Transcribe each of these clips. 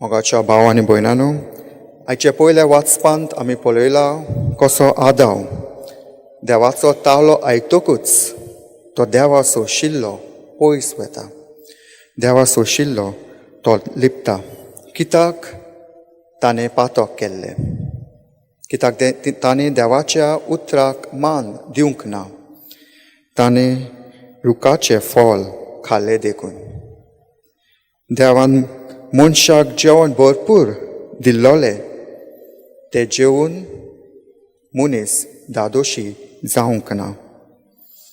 मोगाच्या भाव आनी भयणांनो, आयचे पयले वाचपांत आमी पळयला कसो आदाव देवाचो तावलो आयकतकूच तो देवा सोशिल्लो पयस वता. देवा सोशिल्लो तो लिपता. कित्याक ताणें पातक केल्लें, कित्याक ताणें देवाच्या उतराक मान दिवंक ना. ताणें रुखाचें फळ खाल्लें देखून. देवान मनशाक जेवण भरपूर दिल्लोलें तें जेवून मनीस दादोशी जावंक ना.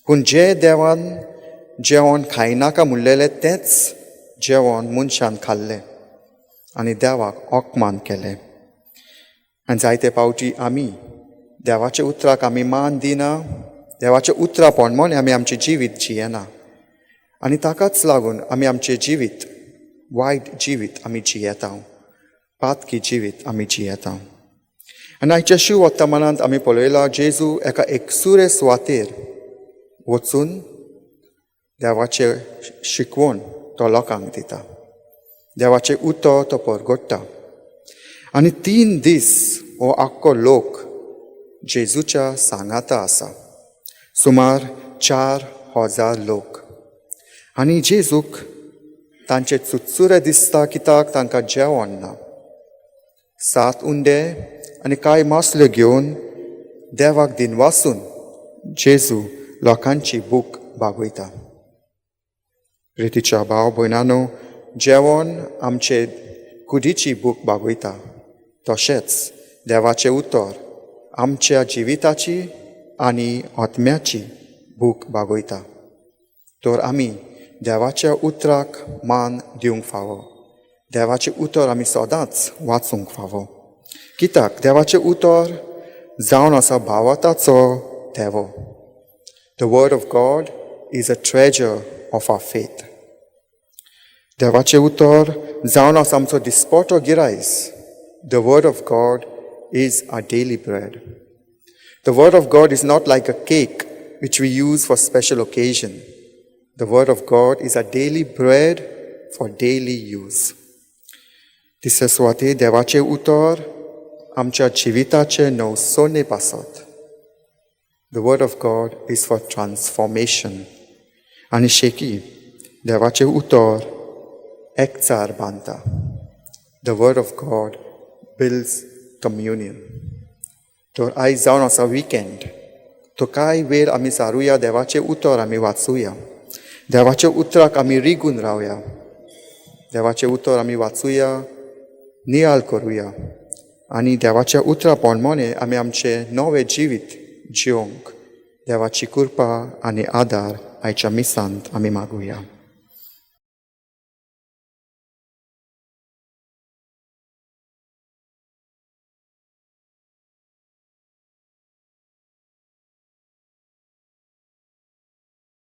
पूण जें देवान जेवण खायनाका म्हणलेलें तेंच जेवण मनशान खाल्लें आनी देवाक ओकमान केलें. आनी जायते फावटी आमी देवाच्या उतराक आमी मान दिना, देवाच्या उतरा पोंडमोन आमी आमचें जिवीत जियेना. आनी ताकाच लागून आमी आमचें जिवीत वायट जिवीत आमी जियेता, पातकी जिवीत आमी जियेता. आनी आयच्या शिव वर्तमानांत आमी पळयलां जेजू एका एकसुरे सुवातेर वचून देवाचें शिकवण तो लोकांक दिता. देवाचें उतर तो परगट्टा. आनी 3 दीस हो आख्खो लोक जेजूच्या सांगाता आसा. सुमार 4,000 लोक. आनी जेजूक तांचे चुचुरे दिसता कित्याक तांकां जेवण ना. 7 उंडे आनी कांय मासल्यो घेवन देवाक दिनवासून जेजू लोकांची भूक भागयता. प्रितीच्या भाव भयणांनो, जेवण आमचे कुडीची भूक भागयता. तशेंच देवाचें उतर आमच्या जिविताची आनी आत्म्याची भूक भागयता. तर आमी देवाच्या उतराक मान दिवंक फावो. देवाचें उतर आमी सदांच वाचूंक फावो. कित्याक देवाचें उतर जावन आसा भावाताचो देवो. The word of God is a treasure of our faith. देवाचें उतर जावन आसा आमचो दिसपटो गिरायस. The word of God is our daily bread. The word of God is not like a cake which we use for special occasion. The word of God is our daily bread for daily use. तिसरे सुवातेर देवाचें उतर आमच्या जिविताचे नवसोने पासत. The word of God is for transformation. आनी शेकी देवाचें उतर एकचार बांदता. The word of God builds communion. तर आयज जावन आसा विकेंड. तो कांय वेळ आमी सारुया देवाचें उतर आमी वाचुया. देवाच्या उतराक आमी रिगून रावया. देवाचें उतर आमी वाचुया, नियाळ करुया आनी देवाच्या उतरा पोंडमोने आमी आमचें नवें जिवीत जिवंक देवाची कृपा आनी आदार आयच्या मिसांत आमी मागुया.